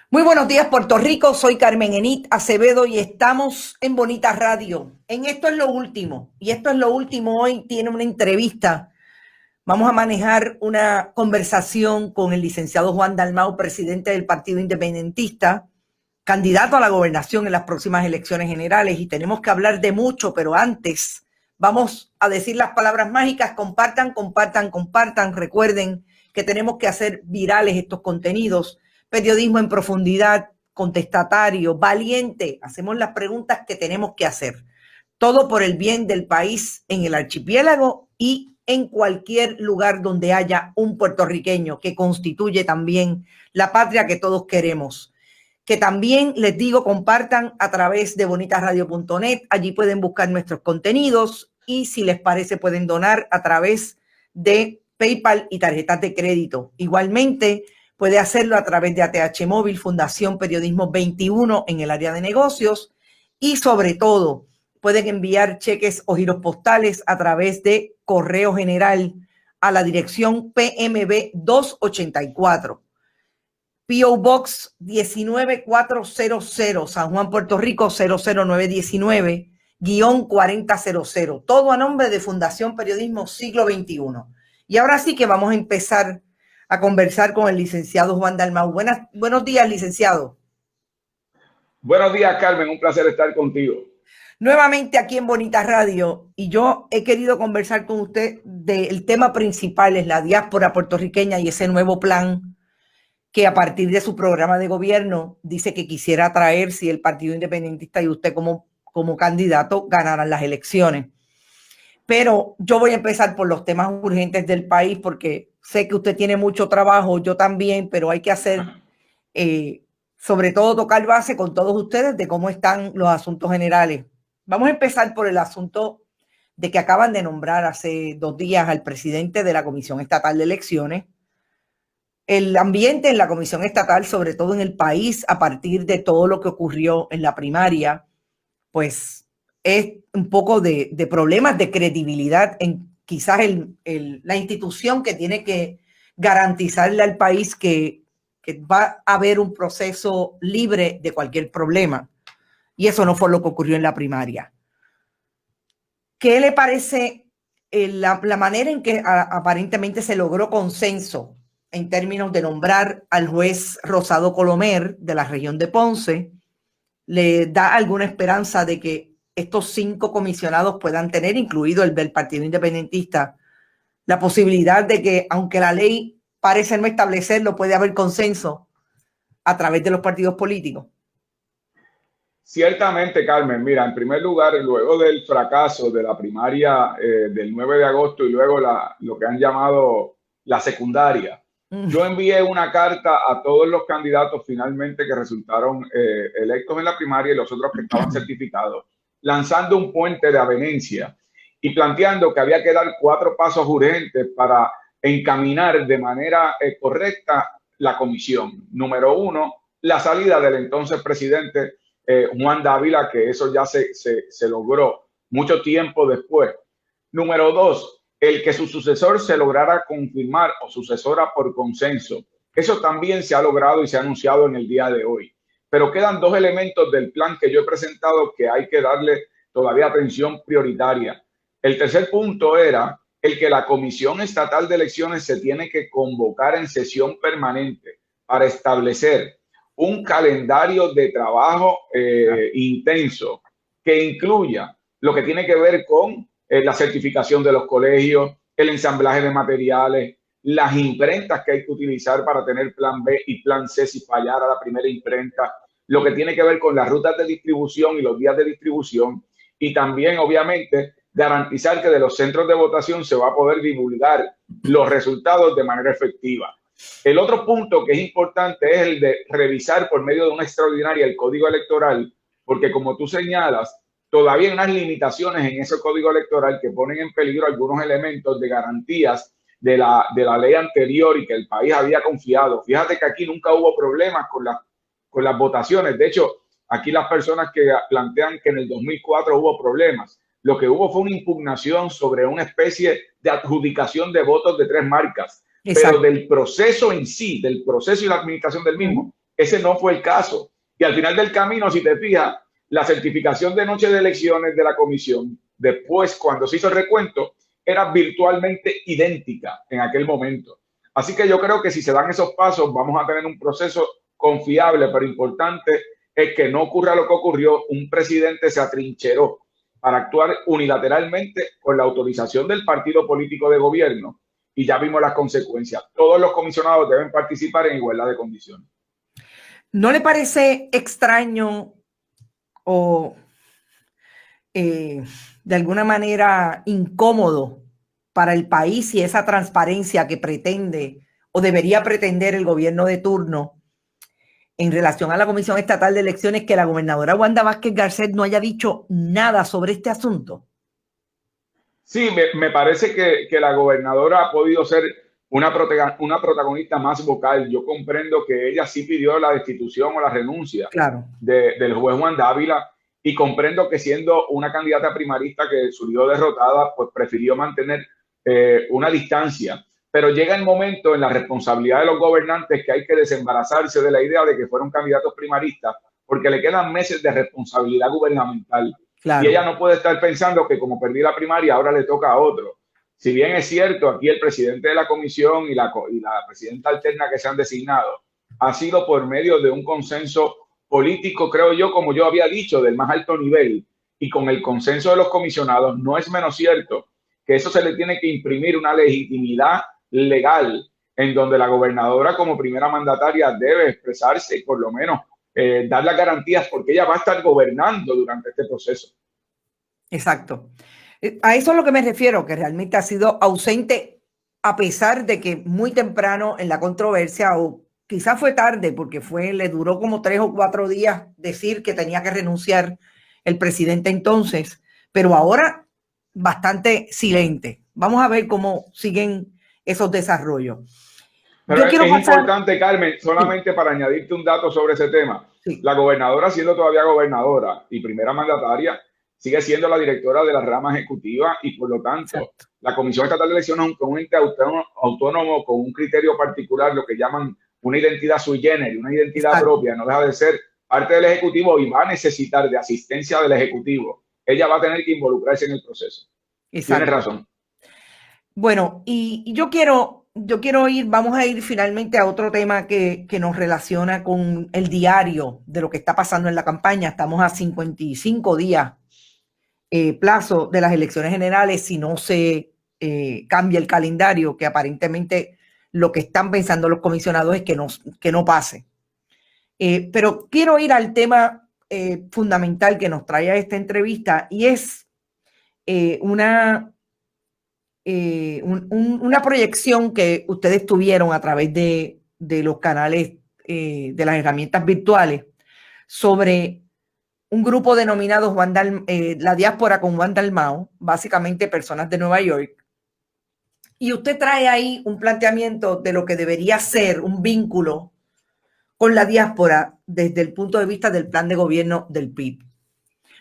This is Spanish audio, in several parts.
Muy buenos días, Puerto Rico. Soy Carmen Enit Acevedo y estamos en Bonita Radio. En Esto es lo último. Y esto es lo último. Hoy tiene una entrevista. Vamos a manejar una conversación con el licenciado Juan Dalmau, presidente del Partido Independentista, candidato a la gobernación en las próximas elecciones generales. Y tenemos que hablar de mucho, pero antes vamos a decir las palabras mágicas. Compartan, compartan, compartan. Recuerden que tenemos que hacer virales estos contenidos. Periodismo en profundidad, contestatario, valiente. Hacemos las preguntas que tenemos que hacer. Todo por el bien del país en el archipiélago y en cualquier lugar donde haya un puertorriqueño que constituye también la patria que todos queremos. Que también les digo, compartan a través de bonitasradio.net. Allí pueden buscar nuestros contenidos y si les parece pueden donar a través de PayPal y tarjetas de crédito. Igualmente, puede hacerlo a través de ATH Móvil, Fundación Periodismo 21 en el área de negocios y sobre todo pueden enviar cheques o giros postales a través de correo general a la dirección PMB 284, P.O. Box 19400, San Juan, Puerto Rico 00919-4000. Todo a nombre de Fundación Periodismo Siglo XXI. Y ahora sí que vamos a empezar a conversar con el licenciado Juan Dalmau. Buenos días, licenciado. Buenos días, Carmen. Un placer estar contigo. Nuevamente aquí en Bonita Radio, y yo he querido conversar con usted del tema principal, es la diáspora puertorriqueña y ese nuevo plan que a partir de su programa de gobierno dice que quisiera traer si el Partido Independentista y usted como candidato ganaran las elecciones. Pero yo voy a empezar por los temas urgentes del país porque sé que usted tiene mucho trabajo, yo también, pero hay que hacer, sobre todo tocar base con todos ustedes de cómo están los asuntos generales. Vamos a empezar por el asunto de que acaban de nombrar hace 2 días al presidente de la Comisión Estatal de Elecciones. El ambiente en la Comisión Estatal, sobre todo en el país, a partir de todo lo que ocurrió en la primaria, pues es un poco de problemas de credibilidad en quizás la institución que tiene que garantizarle al país que va a haber un proceso libre de cualquier problema. Y eso no fue lo que ocurrió en la primaria. ¿Qué le parece la manera en que aparentemente se logró consenso en términos de nombrar al juez Rosado Colomer de la región de Ponce? ¿Le da alguna esperanza de que estos 5 comisionados puedan tener, incluido el del Partido Independentista, la posibilidad de que, aunque la ley parece no establecerlo, puede haber consenso a través de los partidos políticos? Ciertamente, Carmen. Mira, en primer lugar, luego del fracaso de la primaria del 9 de agosto y luego lo que han llamado la secundaria, yo envié una carta a todos los candidatos finalmente que resultaron electos en la primaria y los otros que estaban certificados, lanzando un puente de avenencia y planteando que había que dar 4 pasos urgentes para encaminar de manera correcta la comisión. Número 1, la salida del entonces presidente Juan Dávila, que eso ya se logró mucho tiempo después. Número 2, el que su sucesor se lograra confirmar o sucesora por consenso. Eso también se ha logrado y se ha anunciado en el día de hoy. Pero quedan 2 elementos del plan que yo he presentado que hay que darle todavía atención prioritaria. El tercer punto era el que la Comisión Estatal de Elecciones se tiene que convocar en sesión permanente para establecer un calendario de trabajo intenso que incluya lo que tiene que ver con la certificación de los colegios, el ensamblaje de materiales, las imprentas que hay que utilizar para tener plan B y plan C si fallara la primera imprenta, lo que tiene que ver con las rutas de distribución y los días de distribución, y también, obviamente, garantizar que de los centros de votación se va a poder divulgar los resultados de manera efectiva. El otro punto que es importante es el de revisar por medio de una extraordinaria el código electoral, porque como tú señalas, todavía hay unas limitaciones en ese código electoral que ponen en peligro algunos elementos de garantías de la ley anterior y que el país había confiado. Fíjate que aquí nunca hubo problemas con las votaciones. De hecho, aquí las personas que plantean que en el 2004 hubo problemas, lo que hubo fue una impugnación sobre una especie de adjudicación de votos de 3 marcas. Exacto. Pero del proceso en sí, del proceso y la administración del mismo, Ese no fue el caso. Y al final del camino, si te fijas, la certificación de noche de elecciones de la comisión, después, cuando se hizo el recuento, era virtualmente idéntica en aquel momento. Así que yo creo que si se dan esos pasos, vamos a tener un proceso confiable, pero importante es que no ocurra lo que ocurrió. Un presidente se atrincheró para actuar unilateralmente con la autorización del partido político de gobierno y ya vimos las consecuencias. Todos los comisionados deben participar en igualdad de condiciones. ¿No le parece extraño o de alguna manera incómodo para el país y esa transparencia que pretende o debería pretender el gobierno de turno en relación a la Comisión Estatal de Elecciones, que la gobernadora Wanda Vázquez Garcet no haya dicho nada sobre este asunto? Sí, me parece que la gobernadora ha podido ser una protagonista más vocal. Yo comprendo que ella sí pidió la destitución o la renuncia Claro. del juez Juan Dávila, y comprendo que siendo una candidata primarista que surgió derrotada, pues prefirió mantener una distancia. Pero llega el momento en la responsabilidad de los gobernantes que hay que desembarazarse de la idea de que fueron candidatos primaristas, porque le quedan meses de responsabilidad gubernamental. Claro. Y ella no puede estar pensando que como perdí la primaria, ahora le toca a otro. Si bien es cierto, aquí el presidente de la comisión y la presidenta alterna que se han designado ha sido por medio de un consenso político, creo yo, como yo había dicho, del más alto nivel, y con el consenso de los comisionados. No es menos cierto que eso se le tiene que imprimir una legitimidad legal en donde la gobernadora como primera mandataria debe expresarse y por lo menos dar las garantías, porque ella va a estar gobernando durante este proceso. Exacto. A eso es lo que me refiero, que realmente ha sido ausente, a pesar de que muy temprano en la controversia, o quizás fue tarde, porque le duró como 3 o 4 días decir que tenía que renunciar el presidente entonces, pero ahora bastante silente. Vamos a ver cómo siguen esos desarrollos. Pero es importante, Carmen, solamente para añadirte un dato sobre ese tema. Sí. La gobernadora, siendo todavía gobernadora y primera mandataria, sigue siendo la directora de la rama ejecutiva y por lo tanto, exacto, la Comisión Estatal de Elecciones es un ente autónomo con un criterio particular, lo que llaman una identidad sui generis, una identidad, exacto, propia, no deja de ser parte del Ejecutivo y va a necesitar de asistencia del Ejecutivo. Ella va a tener que involucrarse en el proceso. Exacto. Tienes razón. Bueno, y yo quiero vamos a ir finalmente a otro tema que nos relaciona con el diario de lo que está pasando en la campaña. Estamos a 55 días plazo de las elecciones generales si no se cambia el calendario, que aparentemente lo que están pensando los comisionados es que no pase. Pero quiero ir al tema fundamental que nos trae a esta entrevista, y es una proyección que ustedes tuvieron a través de los canales de las herramientas virtuales sobre un grupo denominado la diáspora con Juan Dalmau, básicamente personas de Nueva York. Y usted trae ahí un planteamiento de lo que debería ser un vínculo con la diáspora desde el punto de vista del plan de gobierno del PIB.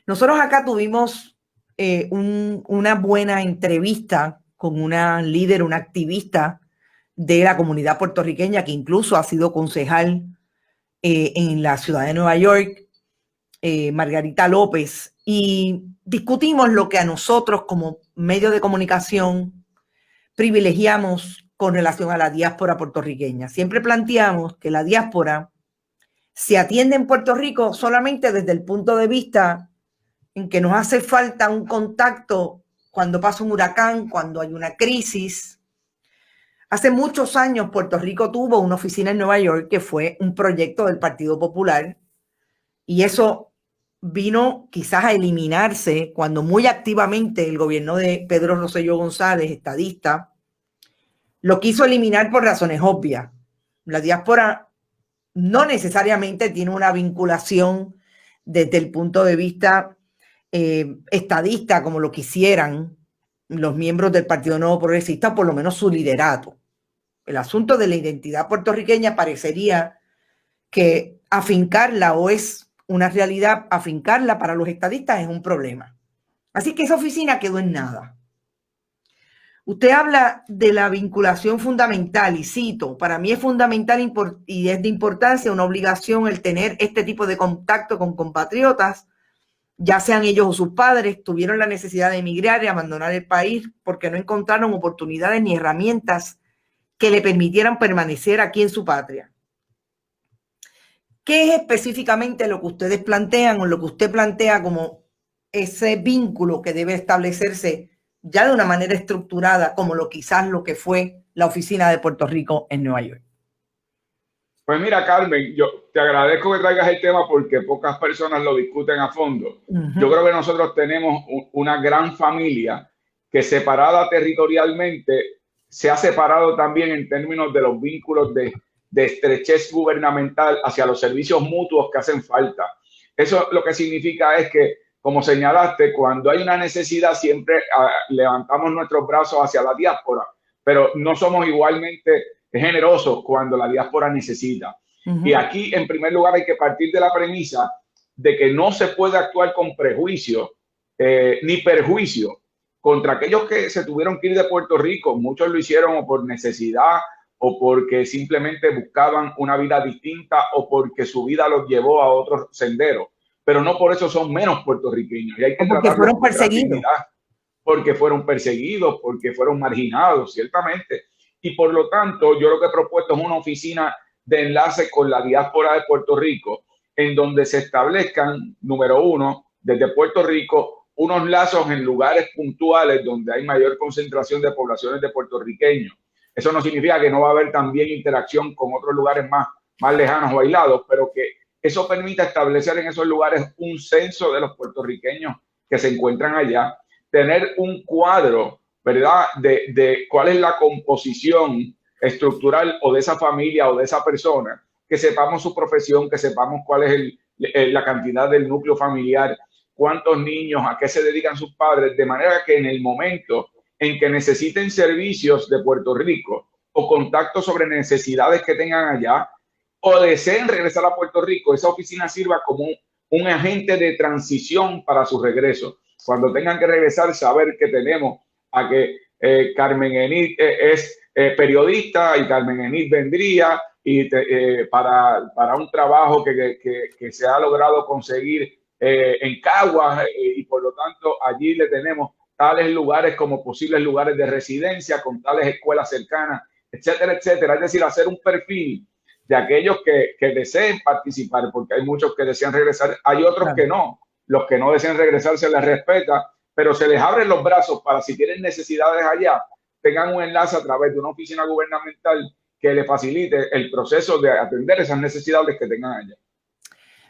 Nosotros acá tuvimos una buena entrevista con una líder, una activista de la comunidad puertorriqueña que incluso ha sido concejal en la ciudad de Nueva York, Margarita López, y discutimos lo que a nosotros como medio de comunicación privilegiamos con relación a la diáspora puertorriqueña. Siempre planteamos que la diáspora se atiende en Puerto Rico solamente desde el punto de vista en que nos hace falta un contacto cuando pasa un huracán, cuando hay una crisis. Hace muchos años Puerto Rico tuvo una oficina en Nueva York que fue un proyecto del Partido Popular, y eso vino quizás a eliminarse cuando muy activamente el gobierno de Pedro Rosselló González, estadista, lo quiso eliminar por razones obvias. La diáspora no necesariamente tiene una vinculación desde el punto de vista estadista como lo quisieran los miembros del Partido Nuevo Progresista, por lo menos su liderato. El asunto de la identidad puertorriqueña parecería que afincarla, o es una realidad, afincarla para los estadistas es un problema. Así que esa oficina quedó en nada. Usted habla de la vinculación fundamental y cito, para mí es fundamental y es de importancia una obligación el tener este tipo de contacto con compatriotas, ya sean ellos o sus padres, tuvieron la necesidad de emigrar y abandonar el país porque no encontraron oportunidades ni herramientas que le permitieran permanecer aquí en su patria. ¿Qué es específicamente lo que ustedes plantean o lo que usted plantea como ese vínculo que debe establecerse ya de una manera estructurada, como quizás lo que fue la oficina de Puerto Rico en Nueva York? Pues mira, Carmen, yo te agradezco que traigas el tema porque pocas personas lo discuten a fondo. Yo creo que nosotros tenemos una gran familia que, separada territorialmente, se ha separado también en términos de los vínculos de estrechez gubernamental hacia los servicios mutuos que hacen falta. Eso lo que significa es que, como señalaste, cuando hay una necesidad siempre levantamos nuestros brazos hacia la diáspora, pero no somos igualmente generosos cuando la diáspora necesita. Y aquí, en primer lugar, hay que partir de la premisa de que no se puede actuar con prejuicio ni perjuicio contra aquellos que se tuvieron que ir de Puerto Rico. Muchos lo hicieron o por necesidad o porque simplemente buscaban una vida distinta o porque su vida los llevó a otros senderos, pero no por eso son menos puertorriqueños. Y hay que porque fueron perseguidos. Porque fueron perseguidos, porque fueron marginados, ciertamente. Y por lo tanto, yo lo que he propuesto es una oficina de enlace con la diáspora de Puerto Rico, en donde se establezcan, número uno, desde Puerto Rico, unos lazos en lugares puntuales donde hay mayor concentración de poblaciones de puertorriqueños. Eso no significa que no va a haber también interacción con otros lugares más lejanos o aislados, pero que eso permita establecer en esos lugares un censo de los puertorriqueños que se encuentran allá, tener un cuadro, ¿verdad?, de cuál es la composición estructural o de esa familia o de esa persona, que sepamos su profesión, que sepamos cuál es la cantidad del núcleo familiar, cuántos niños, a qué se dedican sus padres, de manera que en el momento en que necesiten servicios de Puerto Rico o contactos sobre necesidades que tengan allá o deseen regresar a Puerto Rico, esa oficina sirva como un agente de transición para su regreso. Cuando tengan que regresar, saber que tenemos a que Carmen Enid es periodista y Carmen Enid vendría y para un trabajo que se ha logrado conseguir en Caguas y por lo tanto allí le tenemos tales lugares como posibles lugares de residencia con tales escuelas cercanas, etcétera, etcétera. Es decir, hacer un perfil de aquellos que deseen participar, porque hay muchos que desean regresar, hay otros que no. Los que no desean regresar se les respeta, pero se les abren los brazos para, si tienen necesidades allá, tengan un enlace a través de una oficina gubernamental que le facilite el proceso de atender esas necesidades que tengan allá.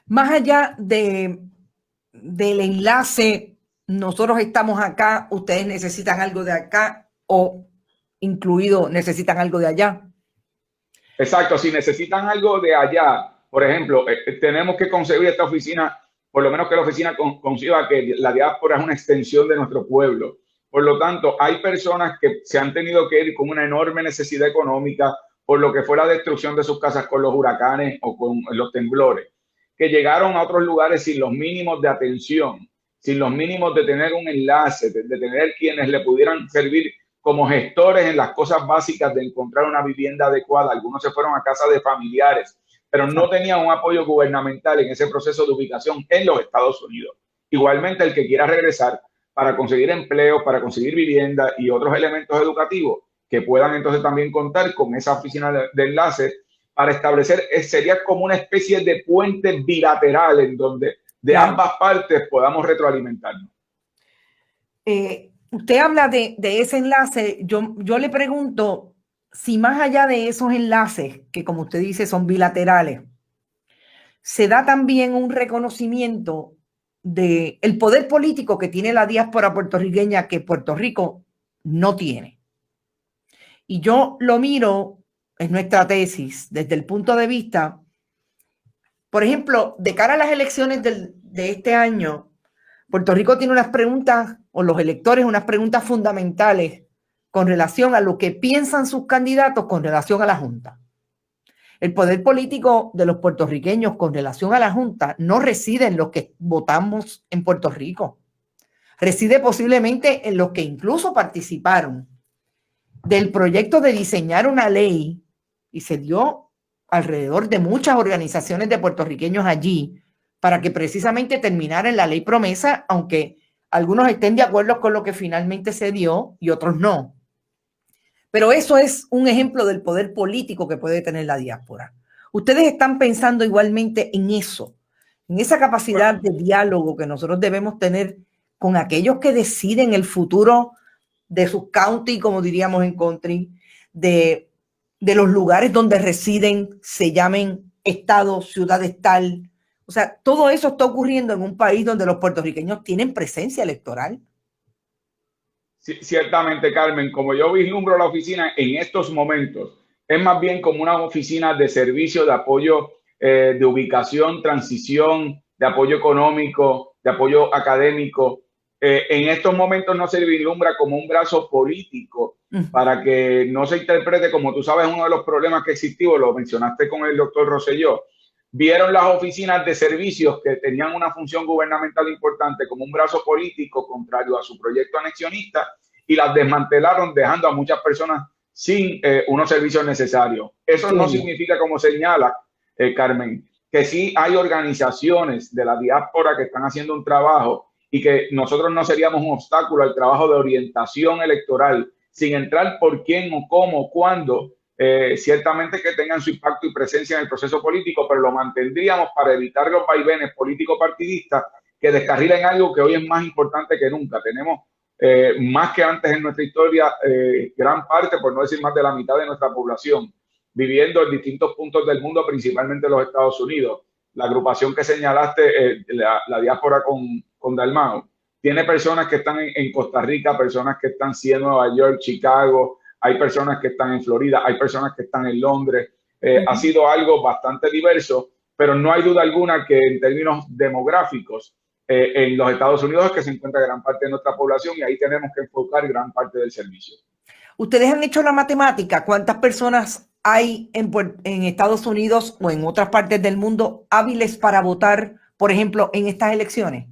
Más allá del enlace, nosotros estamos acá, ustedes necesitan algo de acá o incluido necesitan algo de allá. Exacto, si necesitan algo de allá, por ejemplo, tenemos que concebir esta oficina, por lo menos que la oficina conciba que la diáspora es una extensión de nuestro pueblo. Por lo tanto, hay personas que se han tenido que ir con una enorme necesidad económica por lo que fue la destrucción de sus casas con los huracanes o con los temblores, que llegaron a otros lugares sin los mínimos de atención, sin los mínimos de tener un enlace, de tener quienes le pudieran servir como gestores en las cosas básicas de encontrar una vivienda adecuada. Algunos se fueron a casa de familiares, pero no tenían un apoyo gubernamental en ese proceso de ubicación en los Estados Unidos. Igualmente, el que quiera regresar para conseguir empleo, para conseguir vivienda y otros elementos educativos que puedan entonces también contar con esa oficina de enlace para establecer, sería como una especie de puente bilateral en donde de ambas partes podamos retroalimentarnos. Usted habla de ese enlace. Yo le pregunto si más allá de esos enlaces, que como usted dice son bilaterales, se da también un reconocimiento del poder político que tiene la diáspora puertorriqueña que Puerto Rico no tiene. Y yo lo miro en nuestra tesis desde el punto de vista, por ejemplo, de cara a las elecciones de este año, Puerto Rico tiene unas preguntas, o los electores, unas preguntas fundamentales con relación a lo que piensan sus candidatos con relación a la Junta. El poder político de los puertorriqueños con relación a la Junta no reside en los que votamos en Puerto Rico. Reside posiblemente en los que incluso participaron del proyecto de diseñar una ley, y se dio alrededor de muchas organizaciones de puertorriqueños allí, para que precisamente terminara en la ley promesa, aunque algunos estén de acuerdo con lo que finalmente se dio y otros no. Pero eso es un ejemplo del poder político que puede tener la diáspora. Ustedes están pensando igualmente en eso, en esa capacidad de diálogo que nosotros debemos tener con aquellos que deciden el futuro de sus county, como diríamos en country, de los lugares donde residen, se llamen estados, ciudades tal. O sea, todo eso está ocurriendo en un país donde los puertorriqueños tienen presencia electoral. Sí, ciertamente, Carmen, como yo vislumbro la oficina en estos momentos, es más bien como una oficina de servicio, de apoyo, de ubicación, transición, de apoyo económico, de apoyo académico. En estos momentos no se vislumbra como un brazo político para que no se interprete, como tú sabes, uno de los problemas que existió, lo mencionaste con el doctor Rosselló. Vieron las oficinas de servicios que tenían una función gubernamental importante como un brazo político contrario a su proyecto anexionista y las desmantelaron dejando a muchas personas sin unos servicios necesarios. Eso no significa, como señala Carmen, que sí hay organizaciones de la diáspora que están haciendo un trabajo y que nosotros no seríamos un obstáculo al trabajo de orientación electoral, sin entrar por quién o cómo, cuándo. Ciertamente que tengan su impacto y presencia en el proceso político, pero lo mantendríamos para evitar los vaivenes político-partidistas que descarrilen algo que hoy es más importante que nunca. Tenemos más que antes en nuestra historia, gran parte, por no decir más de la mitad de nuestra población, viviendo en distintos puntos del mundo, principalmente en los Estados Unidos. La agrupación que señalaste, la diáspora con Dalmau, tiene personas que están en Costa Rica, personas que están en Nueva York, Chicago, hay personas que están en Florida, hay personas que están en Londres. Ha sido algo bastante diverso, pero no hay duda alguna que en términos demográficos, en los Estados Unidos es que se encuentra gran parte de nuestra población y ahí tenemos que enfocar gran parte del servicio. Ustedes han hecho la matemática, ¿cuántas personas hay en Estados Unidos o en otras partes del mundo hábiles para votar, por ejemplo, en estas elecciones?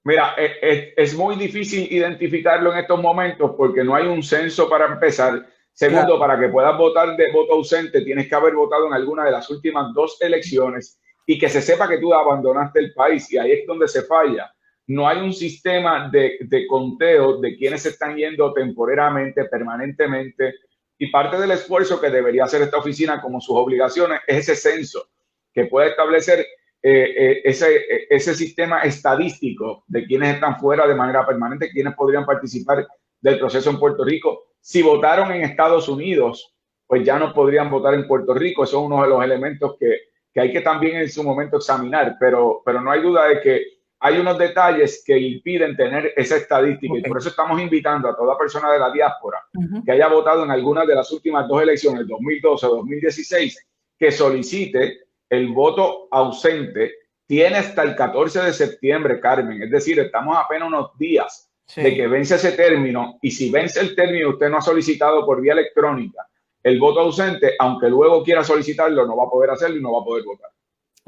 Mira, es muy difícil identificarlo en estos momentos porque no hay un censo para empezar. Segundo, para que puedas votar de voto ausente, tienes que haber votado en alguna de las últimas 2 elecciones y que se sepa que tú abandonaste el país, y ahí es donde se falla. No hay un sistema de conteo de quienes se están yendo temporariamente, permanentemente, y parte del esfuerzo que debería hacer esta oficina como sus obligaciones es ese censo que puede establecer ese sistema estadístico de quienes están fuera de manera permanente, quienes podrían participar del proceso en Puerto Rico. Si votaron en Estados Unidos, pues ya no podrían votar en Puerto Rico. Eso es uno de los elementos que hay que también en su momento examinar, pero no hay duda de que hay unos detalles que impiden tener esa estadística, y por eso estamos invitando a toda persona de la diáspora que haya votado en alguna de las últimas 2 elecciones, 2012 o 2016, que solicite el voto ausente. Tiene hasta el 14 de septiembre, Carmen. Es decir, estamos apenas unos días de que vence ese término, y si vence el término usted no ha solicitado por vía electrónica el voto ausente, aunque luego quiera solicitarlo, no va a poder hacerlo y no va a poder votar.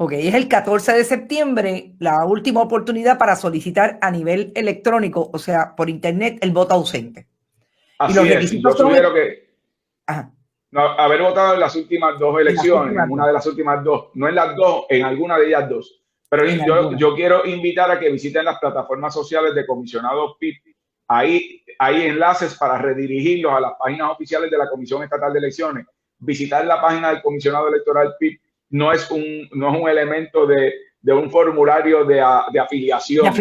Ok, es el 14 de septiembre la última oportunidad para solicitar a nivel electrónico, o sea, por internet, el voto ausente. Así y los requisitos yo sugiero que no, haber votado en las últimas 2 elecciones, en una de las últimas 2, no en las 2, en alguna de ellas 2. Pero yo quiero invitar a que visiten las plataformas sociales de Comisionados PIP. Ahí hay enlaces para redirigirlos a las páginas oficiales de la Comisión Estatal de Elecciones. Visitar la página del Comisionado Electoral PIP no es un elemento de un formulario de afiliación.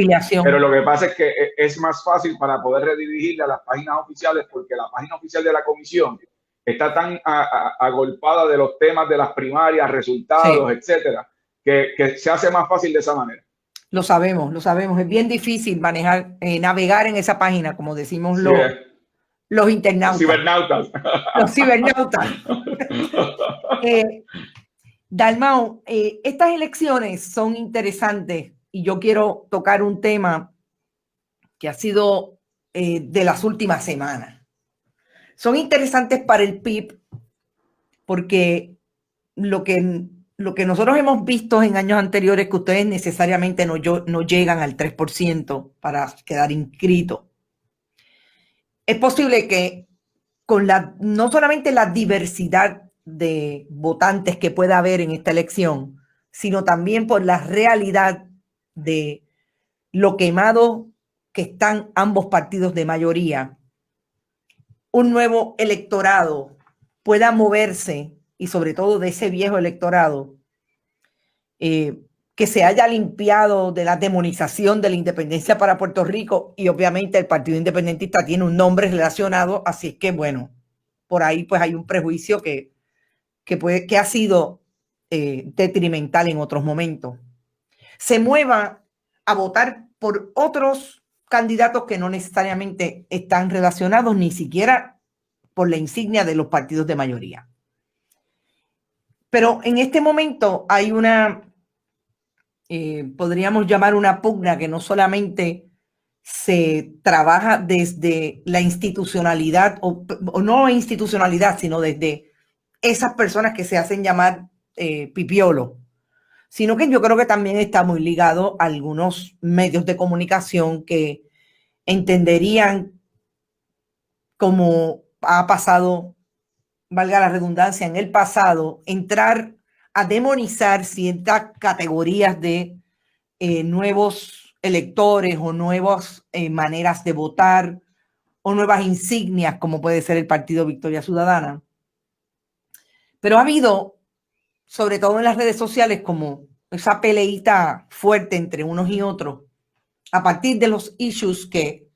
Pero lo que pasa es que es más fácil para poder redirigirle a las páginas oficiales, porque la página oficial de la comisión está tan agolpada de los temas de las primarias, resultados, etcétera, que se hace más fácil de esa manera. Lo sabemos. Es bien difícil manejar, navegar en esa página, como decimos los internautas. Los cibernautas. Dalmau, estas elecciones son interesantes y yo quiero tocar un tema que ha sido de las últimas semanas. Son interesantes para el PIB porque lo que nosotros hemos visto en años anteriores, que ustedes necesariamente no llegan al 3% para quedar inscritos. Es posible que con no solamente la diversidad de votantes que pueda haber en esta elección, sino también por la realidad de lo quemado que están ambos partidos de mayoría, un nuevo electorado pueda moverse, y sobre todo de ese viejo electorado, que se haya limpiado de la demonización de la independencia para Puerto Rico, y obviamente el Partido Independentista tiene un nombre relacionado, así es que bueno, por ahí pues hay un prejuicio que ha sido detrimental en otros momentos. Se mueva a votar por otros candidatos que no necesariamente están relacionados ni siquiera por la insignia de los partidos de mayoría. Pero en este momento hay una, podríamos llamar una pugna que no solamente se trabaja desde la institucionalidad, o no institucionalidad, sino desde esas personas que se hacen llamar pipiolo, sino que yo creo que también está muy ligado a algunos medios de comunicación que entenderían, como ha pasado, valga la redundancia, en el pasado, entrar a demonizar ciertas categorías de nuevos electores o nuevas maneras de votar o nuevas insignias, como puede ser el Partido Victoria Ciudadana. Pero ha habido, sobre todo en las redes sociales, como esa peleita fuerte entre unos y otros a partir de los issues que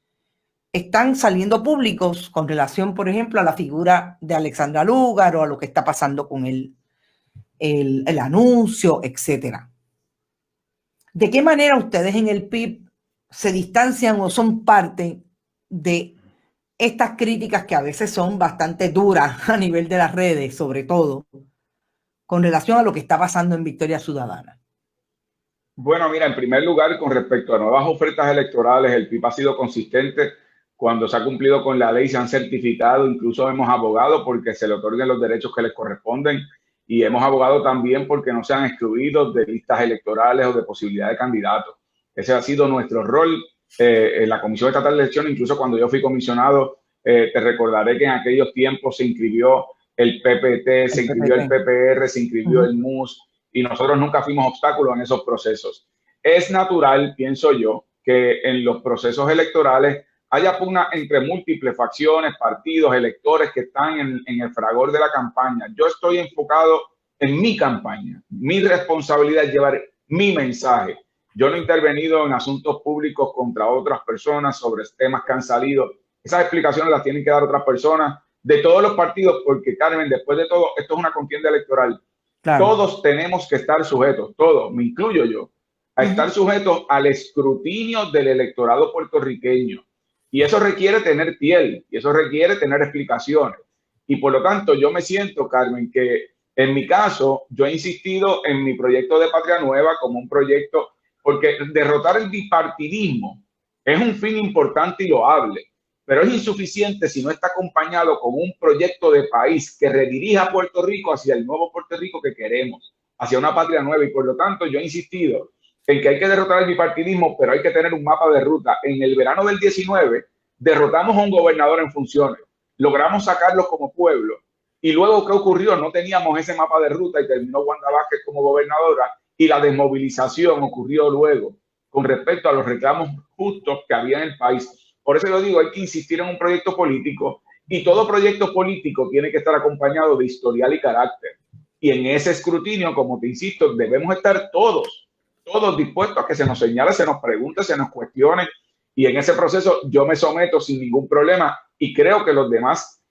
están saliendo públicos con relación, por ejemplo, a la figura de Alexandra Lúgaro o a lo que está pasando con el anuncio, etcétera. ¿De qué manera ustedes en el PIB se distancian o son parte de estas críticas que a veces son bastante duras a nivel de las redes, sobre todo con relación a lo que está pasando en Victoria Ciudadana? Bueno, mira, en primer lugar, con respecto a nuevas ofertas electorales, el PIB ha sido consistente cuando se ha cumplido con la ley, se han certificado, incluso hemos abogado porque se le otorguen los derechos que les corresponden, y hemos abogado también porque no sean excluidos de listas electorales o de posibilidad de candidatos. Ese ha sido nuestro rol en la Comisión Estatal de Elecciones. Incluso cuando yo fui comisionado, te recordaré que en aquellos tiempos se inscribió el PPT, se inscribió el PPR, se inscribió el MUS, y nosotros nunca fuimos obstáculos en esos procesos. Es natural, pienso yo, que en los procesos electorales haya pugna entre múltiples facciones, partidos, electores que están en el fragor de la campaña. Yo estoy enfocado en mi campaña. Mi responsabilidad es llevar mi mensaje. Yo no he intervenido en asuntos públicos contra otras personas sobre temas que han salido. Esas explicaciones las tienen que dar otras personas de todos los partidos, porque, Carmen, después de todo, esto es una contienda electoral. Claro. Todos tenemos que estar sujetos, todos, me incluyo yo, a estar sujetos al escrutinio del electorado puertorriqueño. Y eso requiere tener piel, y eso requiere tener explicaciones. Y por lo tanto, yo me siento, Carmen, que en mi caso, yo he insistido en mi proyecto de Patria Nueva como un proyecto, porque derrotar el bipartidismo es un fin importante y loable, pero es insuficiente si no está acompañado con un proyecto de país que redirija a Puerto Rico hacia el nuevo Puerto Rico que queremos, hacia una patria nueva. Y por lo tanto, yo he insistido en que hay que derrotar el bipartidismo, pero hay que tener un mapa de ruta. En el verano del 19, derrotamos a un gobernador en funciones, logramos sacarlo como pueblo, y luego, ¿qué ocurrió? No teníamos ese mapa de ruta y terminó Wanda Vázquez como gobernadora, y la desmovilización ocurrió luego con respecto a los reclamos justos que había en el país. Por eso yo digo, hay que insistir en un proyecto político, y todo proyecto político tiene que estar acompañado de historial y carácter. Y en ese escrutinio, como te insisto, debemos estar todos dispuestos a que se nos señale, se nos pregunte, se nos cuestione. Y en ese proceso yo me someto sin ningún problema, y creo que los demás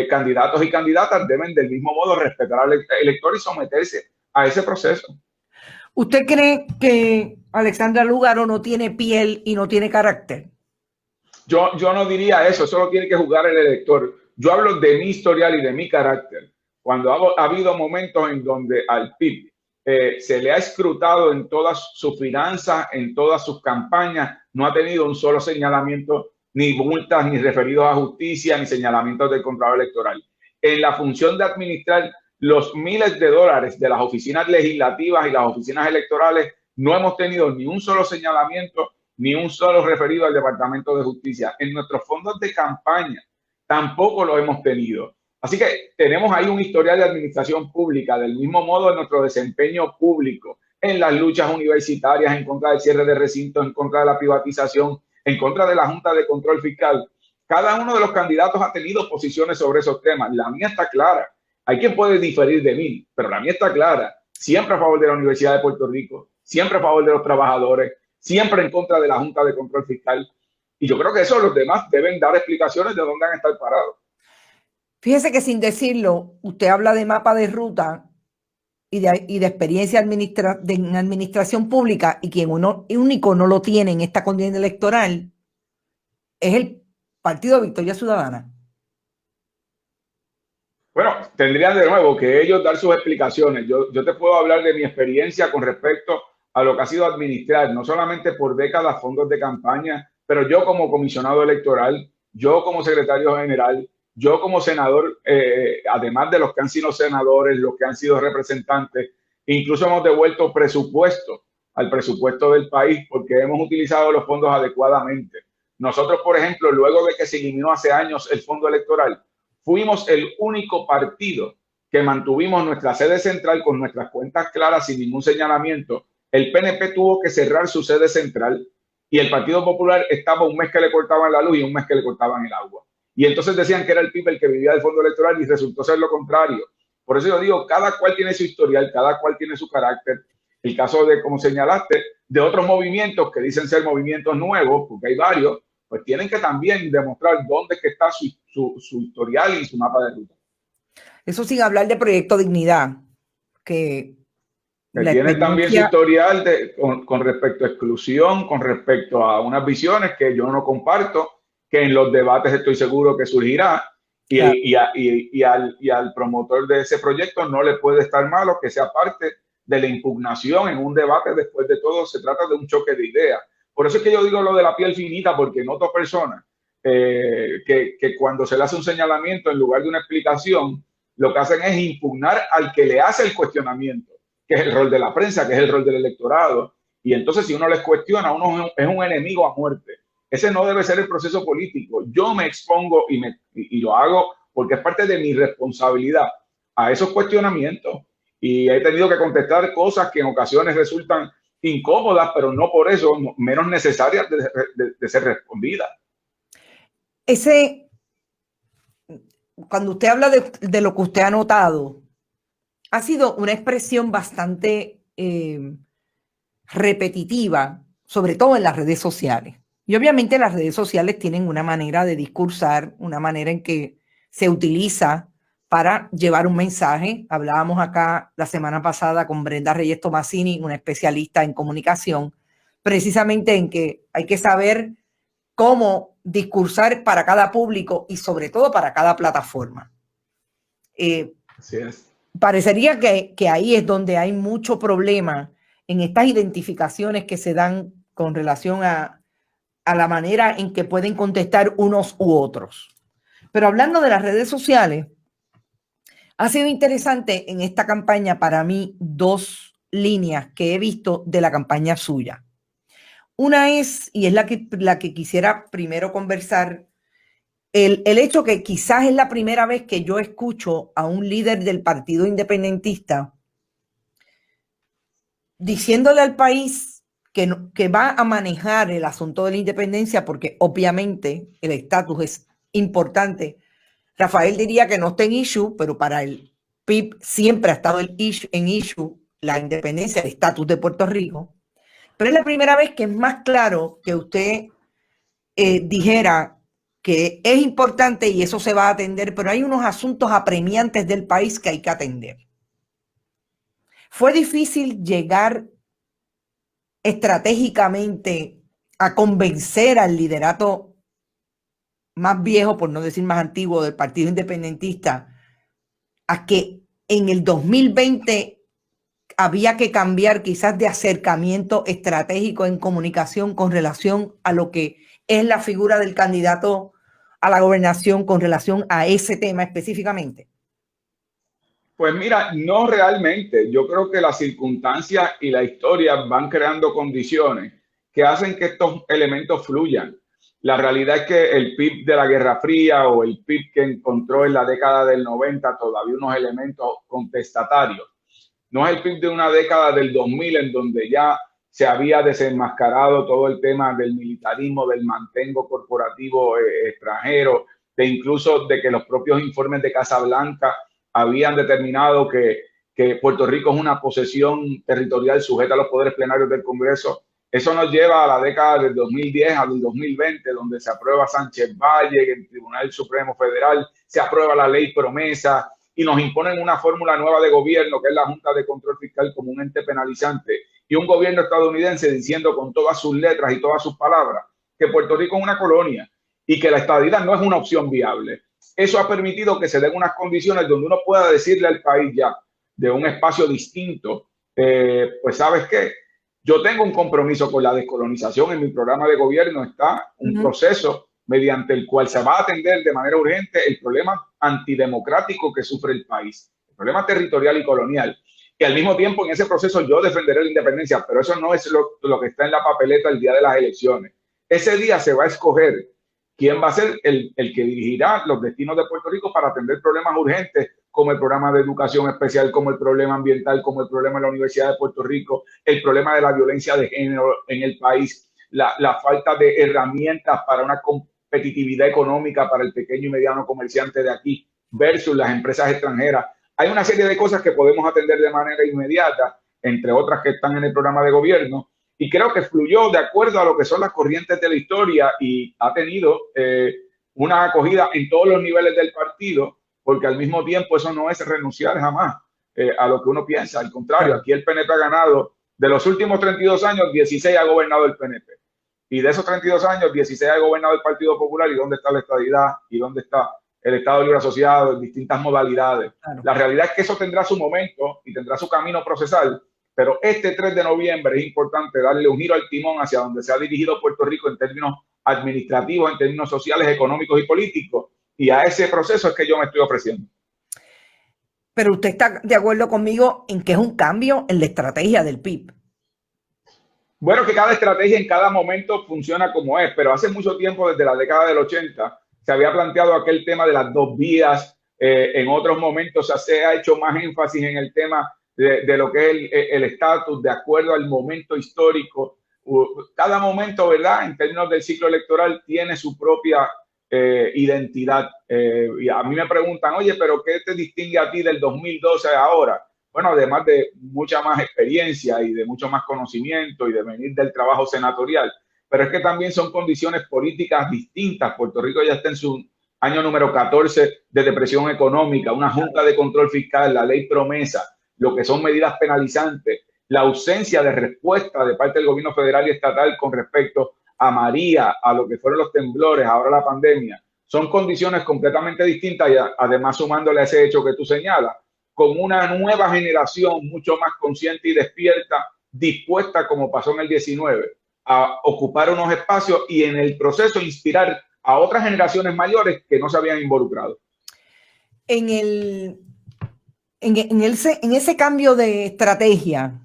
candidatos y candidatas deben del mismo modo respetar al elector y someterse a ese proceso. ¿Usted cree que Alexandra Lúgaro no tiene piel y no tiene carácter? Yo no diría eso, solo tiene que jugar el elector. Yo hablo de mi historial y de mi carácter. Cuando ha habido momentos en donde al PIB se le ha escrutado en todas sus finanzas, en todas sus campañas, no ha tenido un solo señalamiento, ni multas, ni referidos a justicia, ni señalamientos del Contralor Electoral. En la función de administrar los miles de dólares de las oficinas legislativas y las oficinas electorales, no hemos tenido ni un solo señalamiento, ni un solo referido al Departamento de Justicia. En nuestros fondos de campaña tampoco lo hemos tenido. Así que tenemos ahí un historial de administración pública, del mismo modo en nuestro desempeño público, en las luchas universitarias, en contra del cierre de recintos, en contra de la privatización, en contra de la Junta de Control Fiscal. Cada uno de los candidatos ha tenido posiciones sobre esos temas. La mía está clara. Hay quien puede diferir de mí, pero la mía está clara. Siempre a favor de la Universidad de Puerto Rico, siempre a favor de los trabajadores, siempre en contra de la Junta de Control Fiscal. Y yo creo que eso los demás deben dar explicaciones de dónde han estado parados. Fíjese que sin decirlo, usted habla de mapa de ruta y de experiencia en administración pública, y quien único no lo tiene en esta contienda electoral es el Partido Victoria Ciudadana. Bueno, tendrían de nuevo que ellos dar sus explicaciones. Yo te puedo hablar de mi experiencia con respecto a lo que ha sido administrar, no solamente por décadas fondos de campaña, pero yo como comisionado electoral, yo como secretario general, yo como senador, además de los que han sido senadores, los que han sido representantes, incluso hemos devuelto presupuesto al presupuesto del país porque hemos utilizado los fondos adecuadamente. Nosotros, por ejemplo, luego de que se eliminó hace años el fondo electoral, fuimos el único partido que mantuvimos nuestra sede central con nuestras cuentas claras sin ningún señalamiento. El PNP tuvo que cerrar su sede central y el Partido Popular estaba un mes que le cortaban la luz y un mes que le cortaban el agua. Y entonces decían que era el PIB el que vivía del fondo electoral y resultó ser lo contrario. Por eso yo digo, cada cual tiene su historial, cada cual tiene su carácter. El caso de, como señalaste, de otros movimientos que dicen ser movimientos nuevos, porque hay varios, pues tienen que también demostrar dónde es que está su historial y su mapa de ruta. Eso sin hablar de Proyecto Dignidad, que tiene también su historial con respecto a exclusión, con respecto a unas visiones que yo no comparto, que en los debates estoy seguro que surgirá, claro. y al promotor de ese proyecto no le puede estar malo que sea parte de la impugnación en un debate. Después de todo, se trata de un choque de ideas. Por eso es que yo digo lo de la piel finita, porque noto personas que cuando se le hace un señalamiento en lugar de una explicación, lo que hacen es impugnar al que le hace el cuestionamiento, que es el rol de la prensa, que es el rol del electorado. Y entonces, si uno les cuestiona, uno es un enemigo a muerte. Ese no debe ser el proceso político. Yo me expongo y lo hago porque es parte de mi responsabilidad a esos cuestionamientos. Y he tenido que contestar cosas que en ocasiones resultan incómodas, pero no por eso menos necesarias de ser respondidas. Cuando usted habla de lo que usted ha notado, ha sido una expresión bastante repetitiva, sobre todo en las redes sociales. Y obviamente las redes sociales tienen una manera de discursar, una manera en que se utiliza para llevar un mensaje. Hablábamos acá la semana pasada con Brenda Reyes Tomasini, una especialista en comunicación, precisamente en que hay que saber cómo discursar para cada público y sobre todo para cada plataforma. Así es. Parecería que ahí es donde hay mucho problema en estas identificaciones que se dan con relación a la manera en que pueden contestar unos u otros. Pero hablando de las redes sociales, ha sido interesante en esta campaña para mí dos líneas que he visto de la campaña suya. Una es, y es la que quisiera primero conversar, el hecho que quizás es la primera vez que yo escucho a un líder del Partido Independentista diciéndole al país que va a manejar el asunto de la independencia, porque obviamente el estatus es importante. Rafael diría que no está en issue, pero para el PIB siempre ha estado en issue la independencia, el estatus de Puerto Rico. Pero es la primera vez que es más claro que usted dijera que es importante y eso se va a atender, pero hay unos asuntos apremiantes del país que hay que atender. Fue difícil llegar estratégicamente a convencer al liderato más viejo, por no decir más antiguo, del Partido Independentista, a que en el 2020 había que cambiar quizás de acercamiento estratégico en comunicación con relación a lo que es la figura del candidato a la gobernación con relación a ese tema específicamente? Pues mira, no realmente. Yo creo que las circunstancias y la historia van creando condiciones que hacen que estos elementos fluyan. La realidad es que el PIB de la Guerra Fría o el PIB que encontró en la década del 90 todavía unos elementos contestatarios. No es el PIB de una década del 2000 en donde ya se había desenmascarado todo el tema del militarismo, del mantengo corporativo extranjero, de incluso de que los propios informes de Casa Blanca habían determinado que Puerto Rico es una posesión territorial sujeta a los poderes plenarios del Congreso. Eso nos lleva a la década del 2010 al 2020, donde se aprueba Sánchez Valle en el Tribunal Supremo Federal, se aprueba la ley promesa y nos imponen una fórmula nueva de gobierno, que es la Junta de Control Fiscal como un ente penalizante, y un gobierno estadounidense diciendo con todas sus letras y todas sus palabras que Puerto Rico es una colonia y que la estadidad no es una opción viable. Eso ha permitido que se den unas condiciones donde uno pueda decirle al país ya, de un espacio distinto, pues ¿sabes qué? Yo tengo un compromiso con la descolonización. En mi programa de gobierno está un proceso mediante el cual se va a atender de manera urgente el problema antidemocrático que sufre el país, el problema territorial y colonial. Y al mismo tiempo en ese proceso yo defenderé la independencia, pero eso no es lo que está en la papeleta el día de las elecciones. Ese día se va a escoger quién va a ser el que dirigirá los destinos de Puerto Rico para atender problemas urgentes como el programa de educación especial, como el problema ambiental, como el problema de la Universidad de Puerto Rico, el problema de la violencia de género en el país, la falta de herramientas para una competitividad económica para el pequeño y mediano comerciante de aquí versus las empresas extranjeras. Hay una serie de cosas que podemos atender de manera inmediata, entre otras que están en el programa de gobierno, y creo que fluyó de acuerdo a lo que son las corrientes de la historia y ha tenido una acogida en todos los niveles del partido, porque al mismo tiempo eso no es renunciar jamás a lo que uno piensa. Al contrario, aquí el PNP ha ganado, de los últimos 32 años, 16 ha gobernado el PNP. Y de esos 32 años, 16 ha gobernado el Partido Popular. ¿Y dónde está la estadidad? ¿Y dónde está el Estado Libre Asociado en distintas modalidades? Claro. La realidad es que eso tendrá su momento y tendrá su camino procesal, pero este 3 de noviembre es importante darle un giro al timón hacia donde se ha dirigido Puerto Rico en términos administrativos, en términos sociales, económicos y políticos. Y a ese proceso es que yo me estoy ofreciendo. Pero usted está de acuerdo conmigo en que es un cambio en la estrategia del PIB. Bueno, que cada estrategia en cada momento funciona como es, pero hace mucho tiempo, desde la década del 80, se había planteado aquel tema de las dos vías. En otros momentos se ha hecho más énfasis en el tema de lo que es el estatus de acuerdo al momento histórico. Cada momento, ¿verdad?, en términos del ciclo electoral tiene su propia identidad. Y a mí me preguntan, oye, pero ¿qué te distingue a ti del 2012 a ahora? Bueno, además de mucha más experiencia y de mucho más conocimiento y de venir del trabajo senatorial, pero es que también son condiciones políticas distintas. Puerto Rico ya está en su año número 14 de depresión económica, una junta de control fiscal, la ley promesa, lo que son medidas penalizantes, la ausencia de respuesta de parte del gobierno federal y estatal con respecto a María, a lo que fueron los temblores, ahora la pandemia. Son condiciones completamente distintas y además sumándole a ese hecho que tú señalas, con una nueva generación mucho más consciente y despierta, dispuesta, como pasó en el 19, a ocupar unos espacios y en el proceso inspirar a otras generaciones mayores que no se habían involucrado. En ese cambio de estrategia,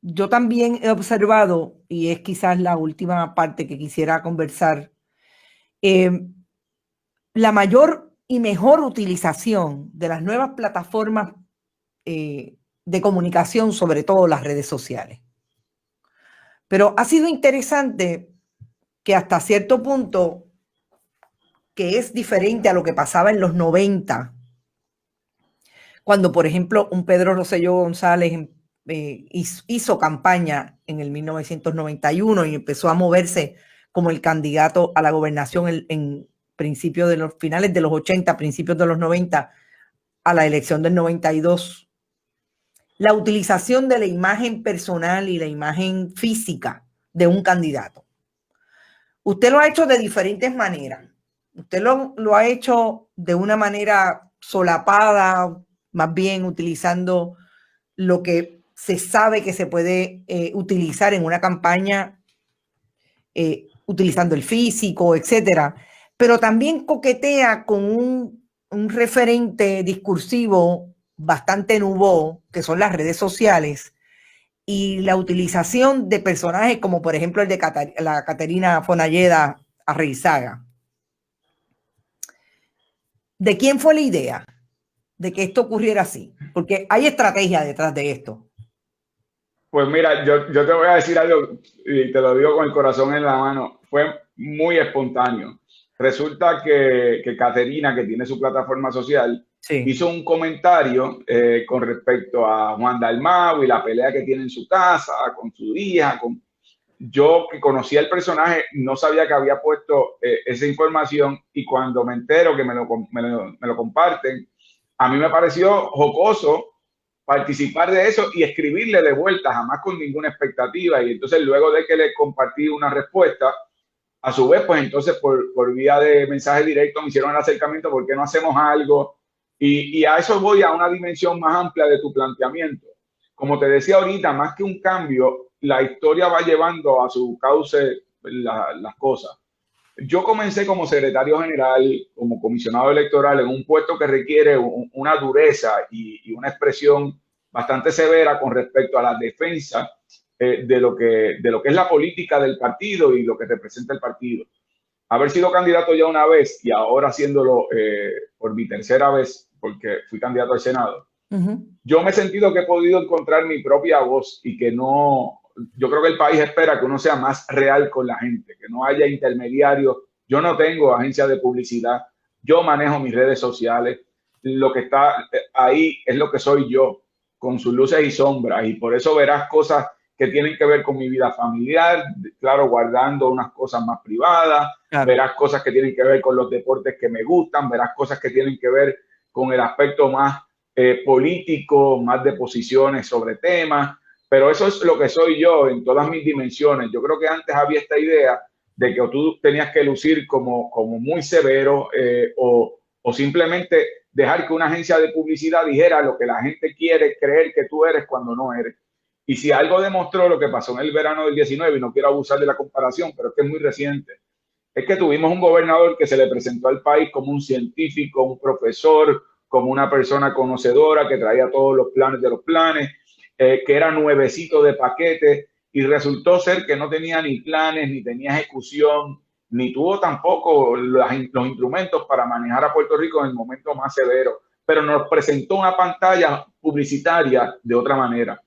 yo también he observado, y es quizás la última parte que quisiera conversar, la mayor y mejor utilización de las nuevas plataformas de comunicación, sobre todo las redes sociales. Pero ha sido interesante que hasta cierto punto, que es diferente a lo que pasaba en los 90, cuando, por ejemplo, un Pedro Rosselló González hizo campaña en el 1991 y empezó a moverse como el candidato a la gobernación en principios de los finales de los 80, principios de los 90, a la elección del 92. La utilización de la imagen personal y la imagen física de un candidato. Usted lo ha hecho de diferentes maneras. Usted lo ha hecho de una manera solapada, más bien utilizando lo que se sabe que se puede utilizar en una campaña, utilizando el físico, etcétera. Pero también coquetea con un referente discursivo bastante nuevo, que son las redes sociales, y la utilización de personajes como, por ejemplo, el de la Caterina Fonalleda Arreizaga. ¿De quién fue la idea de que esto ocurriera así? Porque hay estrategia detrás de esto. Pues mira, yo te voy a decir algo y te lo digo con el corazón en la mano. Fue muy espontáneo. Resulta que Caterina, que tiene su plataforma social, sí, hizo un comentario con respecto a Juan Dalmau y la pelea que tiene en su casa, con su hija. Yo, que conocía el personaje, no sabía que había puesto esa información, y cuando me entero que me lo comparten, a mí me pareció jocoso participar de eso y escribirle de vuelta, jamás con ninguna expectativa. Y entonces, luego de que le compartí una respuesta, a su vez, pues entonces por vía de mensaje directo me hicieron el acercamiento: ¿por qué no hacemos algo? Y a eso voy, a una dimensión más amplia de tu planteamiento. Como te decía ahorita, más que un cambio, la historia va llevando a su cauce las cosas. Yo comencé como secretario general, como comisionado electoral, en un puesto que requiere una dureza y una expresión bastante severa con respecto a la defensa de lo que es la política del partido y lo que representa el partido. Haber sido candidato ya una vez y ahora haciéndolo por mi tercera vez, porque fui candidato al Senado, yo me he sentido que he podido encontrar mi propia voz, y que no, yo creo que el país espera que uno sea más real con la gente, que no haya intermediarios. Yo no tengo agencia de publicidad, yo manejo mis redes sociales, lo que está ahí es lo que soy yo, con sus luces y sombras, y por eso verás cosas que tienen que ver con mi vida familiar, claro, guardando unas cosas más privadas, claro. Verás cosas que tienen que ver con los deportes que me gustan, verás cosas que tienen que ver con el aspecto más político, más de posiciones sobre temas, pero eso es lo que soy yo en todas mis dimensiones. Yo creo que antes había esta idea de que tú tenías que lucir como muy severo o simplemente dejar que una agencia de publicidad dijera lo que la gente quiere creer que tú eres cuando no eres. Y si algo demostró lo que pasó en el verano del 19, y no quiero abusar de la comparación, pero es que es muy reciente, es que tuvimos un gobernador que se le presentó al país como un científico, un profesor, como una persona conocedora que traía todos los planes de los planes, que era nuevecito de paquete, y resultó ser que no tenía ni planes, ni tenía ejecución, ni tuvo tampoco los instrumentos para manejar a Puerto Rico en el momento más severo, pero nos presentó una pantalla publicitaria de otra manera.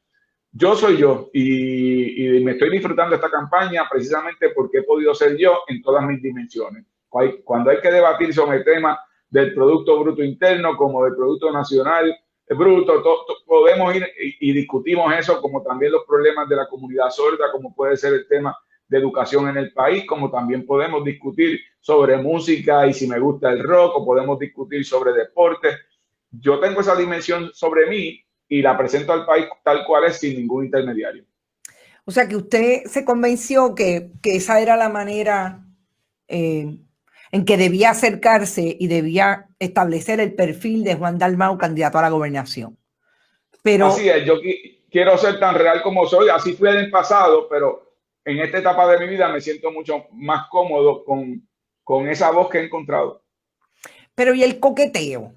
Yo soy yo y me estoy disfrutando esta campaña precisamente porque he podido ser yo en todas mis dimensiones. Cuando hay que debatir sobre temas del Producto Bruto Interno como del Producto Nacional Bruto, podemos ir y discutimos eso, como también los problemas de la comunidad sorda, como puede ser el tema de educación en el país, como también podemos discutir sobre música y si me gusta el rock, o podemos discutir sobre deporte. Yo tengo esa dimensión sobre mí y la presento al país tal cual es, sin ningún intermediario. O sea que usted se convenció que esa era la manera en que debía acercarse y debía establecer el perfil de Juan Dalmau candidato a la gobernación. Pero, así es, yo quiero ser tan real como soy, así fui en el pasado, pero en esta etapa de mi vida me siento mucho más cómodo con esa voz que he encontrado. Pero ¿y el coqueteo?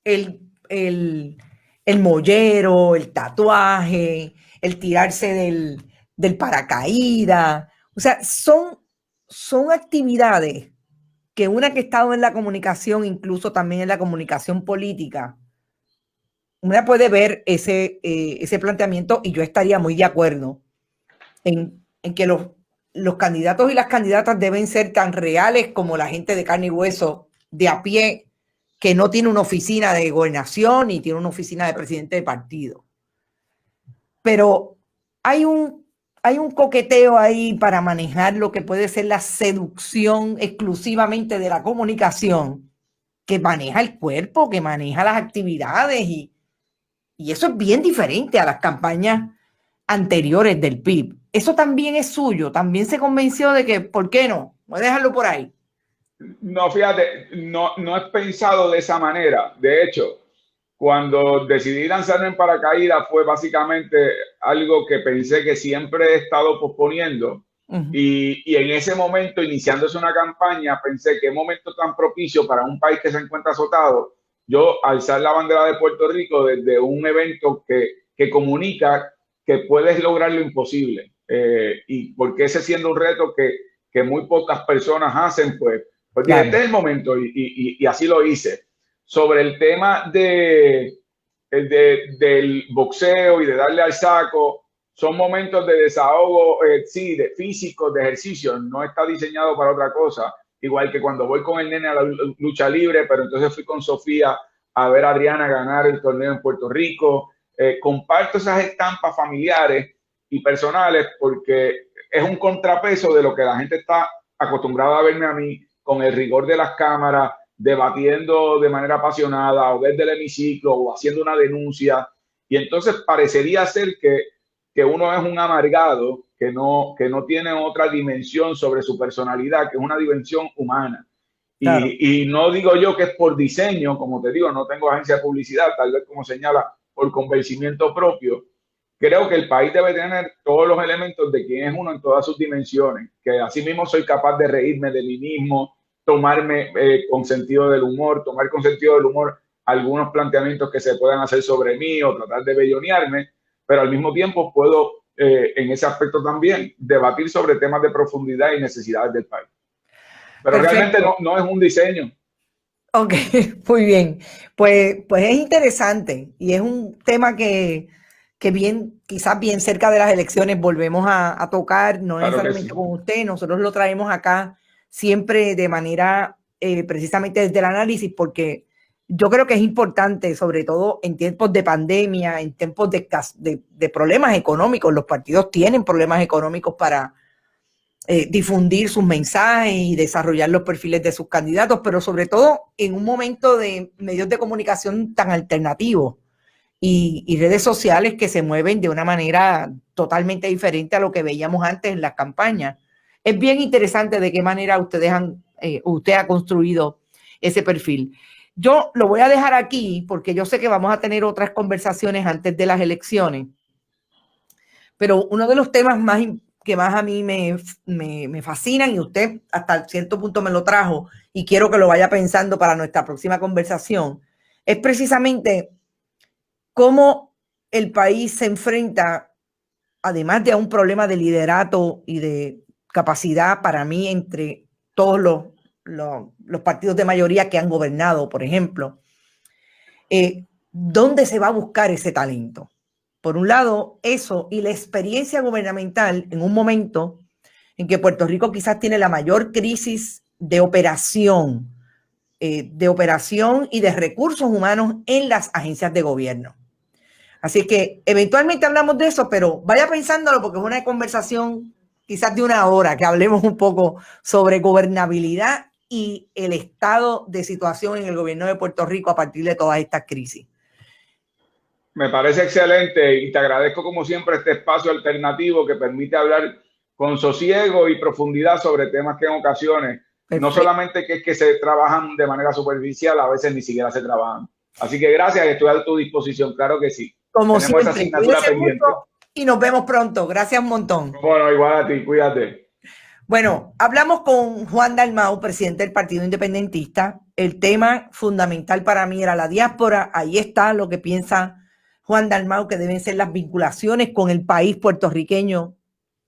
El mollero, el tatuaje, el tirarse del paracaídas. O sea, son actividades que una que ha estado en la comunicación, incluso también en la comunicación política, una puede ver ese planteamiento, y yo estaría muy de acuerdo en que los candidatos y las candidatas deben ser tan reales como la gente de carne y hueso de a pie, que no tiene una oficina de gobernación ni tiene una oficina de presidente de partido. Pero hay un coqueteo ahí para manejar lo que puede ser la seducción exclusivamente de la comunicación, que maneja el cuerpo, que maneja las actividades, y eso es bien diferente a las campañas anteriores del PIB. Eso también es suyo, también se convenció de que, ¿por qué no? Voy a dejarlo por ahí. No, fíjate, no he pensado de esa manera. De hecho, cuando decidí lanzarme en paracaídas fue básicamente algo que pensé que siempre he estado posponiendo. Y en ese momento, iniciándose una campaña, pensé qué momento tan propicio para un país que se encuentra azotado, yo alzar la bandera de Puerto Rico desde un evento que comunica que puedes lograr lo imposible. Y porque ese siendo un reto que que muy pocas personas hacen, pues Claro. este es el momento y así lo hice. Sobre el tema del boxeo y de darle al saco, son momentos de desahogo, sí, de físicos, de ejercicio, no está diseñado para otra cosa. Igual que cuando voy con el nene a la lucha libre, pero entonces fui con Sofía a ver a Adriana ganar el torneo en Puerto Rico. Comparto esas estampas familiares y personales porque es un contrapeso de lo que la gente está acostumbrada a verme a mí con el rigor de las cámaras, debatiendo de manera apasionada o desde el hemiciclo o haciendo una denuncia. Y entonces parecería ser que uno es un amargado, que no tiene otra dimensión sobre su personalidad, que es una dimensión humana. Claro. Y no digo yo que es por diseño, como te digo, no tengo agencia de publicidad, tal vez como señala, por convencimiento propio. Creo que el país debe tener todos los elementos de quién es uno en todas sus dimensiones, que así mismo soy capaz de reírme de mí mismo, tomarme con sentido del humor, tomar con sentido del humor algunos planteamientos que se puedan hacer sobre mí o tratar de bellonearme, pero al mismo tiempo puedo, en ese aspecto también, debatir sobre temas de profundidad y necesidades del país. Pero Perfecto. realmente no es un diseño. Ok, muy bien. Pues es interesante y es un tema que bien, quizás bien cerca de las elecciones volvemos a tocar, no Claro que necesariamente sí. con usted, nosotros lo traemos acá siempre de manera precisamente desde el análisis, porque yo creo que es importante, sobre todo en tiempos de pandemia, en tiempos de problemas económicos, los partidos tienen problemas económicos para difundir sus mensajes y desarrollar los perfiles de sus candidatos, pero sobre todo en un momento de medios de comunicación tan alternativos y redes sociales que se mueven de una manera totalmente diferente a lo que veíamos antes en las campañas. Es bien interesante de qué manera usted ha construido ese perfil. Yo lo voy a dejar aquí porque yo sé que vamos a tener otras conversaciones antes de las elecciones, pero uno de los temas que más a mí me fascinan, y usted hasta cierto punto me lo trajo y quiero que lo vaya pensando para nuestra próxima conversación, es precisamente cómo el país se enfrenta, además de a un problema de liderato y de capacidad, para mí, entre todos los partidos de mayoría que han gobernado, por ejemplo, ¿dónde se va a buscar ese talento? Por un lado, eso y la experiencia gubernamental en un momento en que Puerto Rico quizás tiene la mayor crisis de operación y de recursos humanos en las agencias de gobierno. Así que eventualmente hablamos de eso, pero vaya pensándolo porque es una conversación quizás de una hora, que hablemos un poco sobre gobernabilidad y el estado de situación en el gobierno de Puerto Rico a partir de todas estas crisis. Me parece excelente y te agradezco como siempre este espacio alternativo que permite hablar con sosiego y profundidad sobre temas que en ocasiones Perfecto. no solamente que es que se trabajan de manera superficial, a veces ni siquiera se trabajan. Así que gracias, estoy a tu disposición, claro que sí. Como Tenemos esa siempre, asignatura cuídense pendiente. mucho y nos vemos pronto. Gracias un montón. Bueno, igual a ti, cuídate. Bueno, hablamos con Juan Dalmau, presidente del Partido Independentista. El tema fundamental para mí era la diáspora. Ahí está lo que piensa Juan Dalmau, que deben ser las vinculaciones con el país puertorriqueño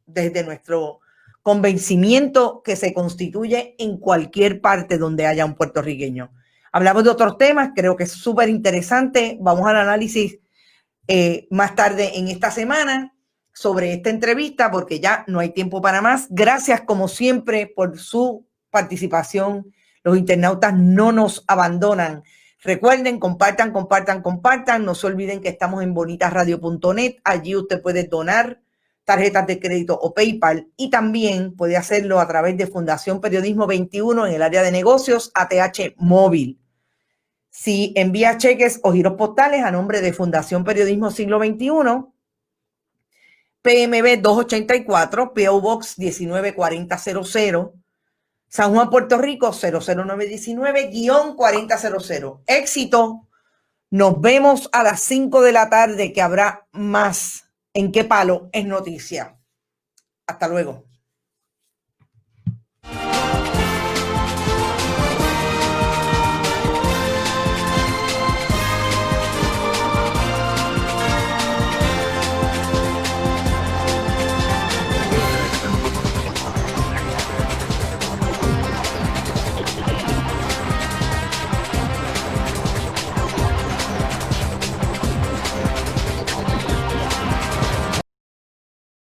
desde nuestro convencimiento que se constituye en cualquier parte donde haya un puertorriqueño. Hablamos de otros temas, creo que es súper interesante. Vamos al análisis más tarde en esta semana sobre esta entrevista porque ya no hay tiempo para más. Gracias como siempre por su participación. Los internautas no nos abandonan. Recuerden, compartan. No se olviden que estamos en bonitasradio.net. Allí usted puede donar tarjetas de crédito o PayPal y también puede hacerlo a través de Fundación Periodismo 21 en el área de negocios ATH Móvil. Si envía cheques o giros postales a nombre de Fundación Periodismo Siglo XXI, PMB 284, PO Box 194000, San Juan, Puerto Rico 00919-4000. Éxito. Nos vemos a las 5 de la tarde que habrá más En Qué Palo es Noticia. Hasta luego.